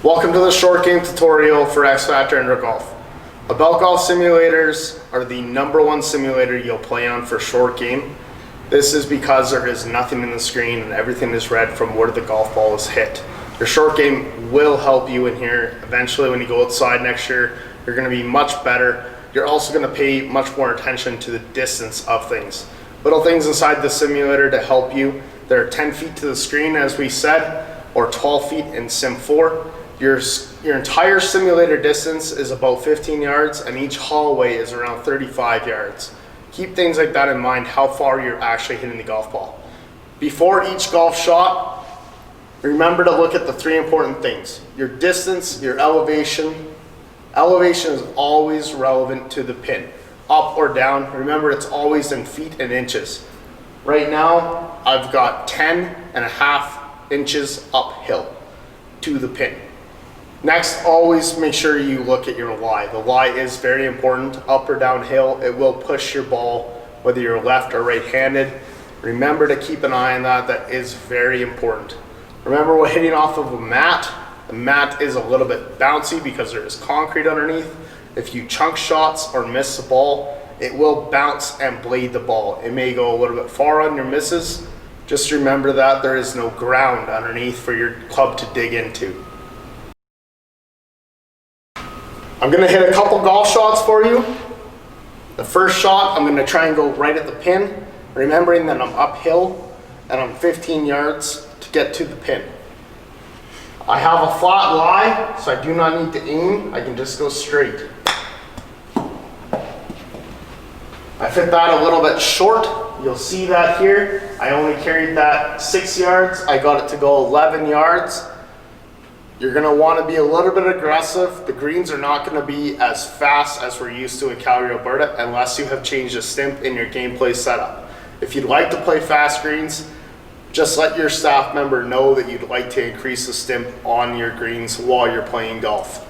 Welcome to the short game tutorial for XFactor Indoor Golf. About Golf simulators are the #1 simulator you'll play on for short game. This is because there is nothing in the screen and everything is read from where the golf ball is hit. Your short game will help you in here. Eventually when you go outside next year, you're going to be much better. You're also going to pay much more attention to the distance of things. Little things inside the simulator to help you. There are 10 feet to the screen, as we said, or 12 feet in Sim 4. Your entire simulator distance is about 15 yards and each hallway is around 35 yards. Keep things like that in mind, how far you're actually hitting the golf ball. Before each golf shot, remember to look at the 3 important things. Your distance, your elevation. Elevation is always relevant to the pin. Up or down, remember it's always in feet and inches. Right now, I've got 10.5 inches uphill to the pin. Next, always make sure you look at your lie. The lie is very important. Up or downhill, it will push your ball, whether you're left or right-handed. Remember to keep an eye on that. That is very important. Remember, we're hitting off of a mat. The mat is a little bit bouncy because there is concrete underneath. If you chunk shots or miss the ball, it will bounce and blade the ball. It may go a little bit far on your misses. Just remember that there is no ground underneath for your club to dig into. I'm going to hit a couple golf shots for you. The first shot, I'm going to try and go right at the pin, remembering that I'm uphill and I'm 15 yards to get to the pin. I have a flat lie, so I do not need to aim. I can just go straight. I fit that a little bit short. You'll see that here. I only carried that 6 yards. I got it to go 11 yards. You're going to want to be a little bit aggressive. The greens are not going to be as fast as we're used to in Calgary, Alberta, unless you have changed a stimp in your gameplay setup. If you'd like to play fast greens, just let your staff member know that you'd like to increase the stimp on your greens while you're playing golf.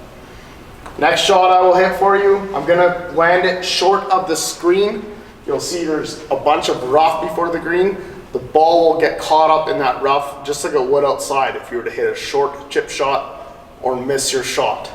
Next shot I will hit for you, I'm going to land it short of the screen. You'll see there's a bunch of rough before the green. The ball will get caught up in that rough just like it would outside if you were to hit a short chip shot or miss your shot.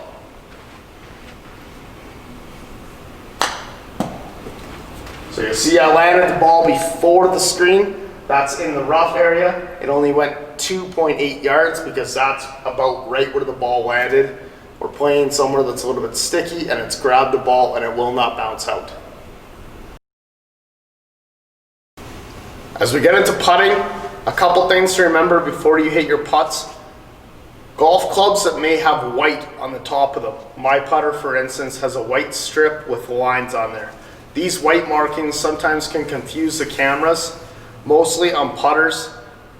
So you see I landed the ball before the screen. That's in the rough area. It only went 2.8 yards because that's about right where the ball landed. We're playing somewhere that's a little bit sticky and it's grabbed the ball and it will not bounce out. As we get into putting, a couple things to remember before you hit your putts. Golf clubs that may have white on the top of them. My putter, for instance, has a white strip with lines on there. These white markings sometimes can confuse the cameras, mostly on putters.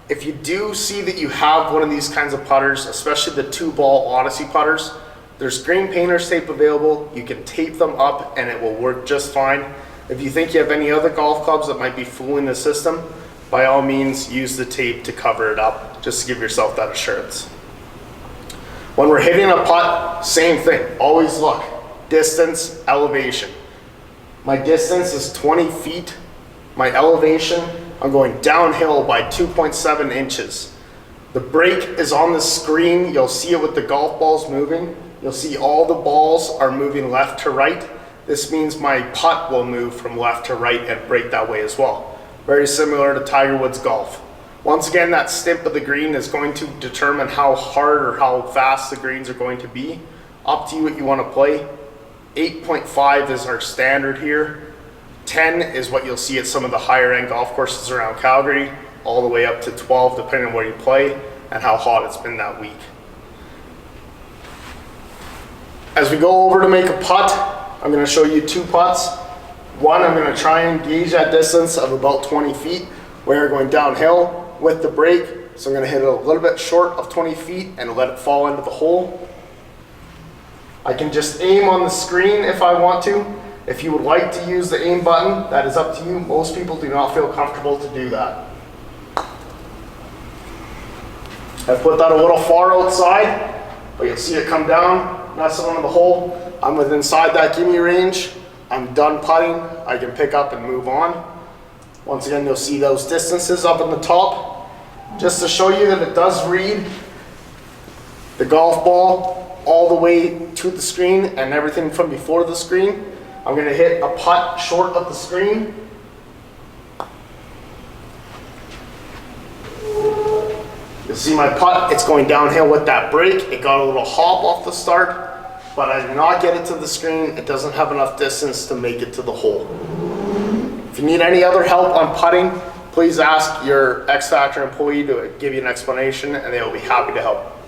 If you do see that you have one of these kinds of putters, especially the 2-ball Odyssey putters, there's green painter's tape available. You can tape them up and it will work just fine. If you think you have any other golf clubs that might be fooling the system, by all means use the tape to cover it up, just to give yourself that assurance. When we're hitting a putt, same thing. Always look. Distance, elevation. My distance is 20 feet. My elevation, I'm going downhill by 2.7 inches. The break is on the screen. You'll see it with the golf balls moving. You'll see all the balls are moving left to right. This means my putt will move from left to right and break that way as well. Very similar to Tiger Woods golf. Once again, that stimp of the green is going to determine how hard or how fast the greens are going to be. Up to you what you want to play. 8.5 is our standard here. 10 is what you'll see at some of the higher end golf courses around Calgary, all the way up to 12 depending on where you play and how hot it's been that week. As we go over to make a putt, I'm going to show you 2 putts. One, I'm going to try and gauge that distance of about 20 feet. We're going downhill with the break. So I'm going to hit it a little bit short of 20 feet and let it fall into the hole. I can just aim on the screen if I want to. If you would like to use the aim button, that is up to you. Most people do not feel comfortable to do that. I've put that a little far outside, but you'll see it come down, nestle into the hole. I'm within inside that gimme range. I'm done putting. I can pick up and move on. Once again, you'll see those distances up in the top. Just to show you that it does read the golf ball all the way to the screen and everything from before the screen. I'm gonna hit a putt short of the screen. You'll see my putt, it's going downhill with that break. It got a little hop off the start, but I did not get it to the screen. It doesn't have enough distance to make it to the hole. If you need any other help on putting, please ask your XFactor employee to give you an explanation and they will be happy to help.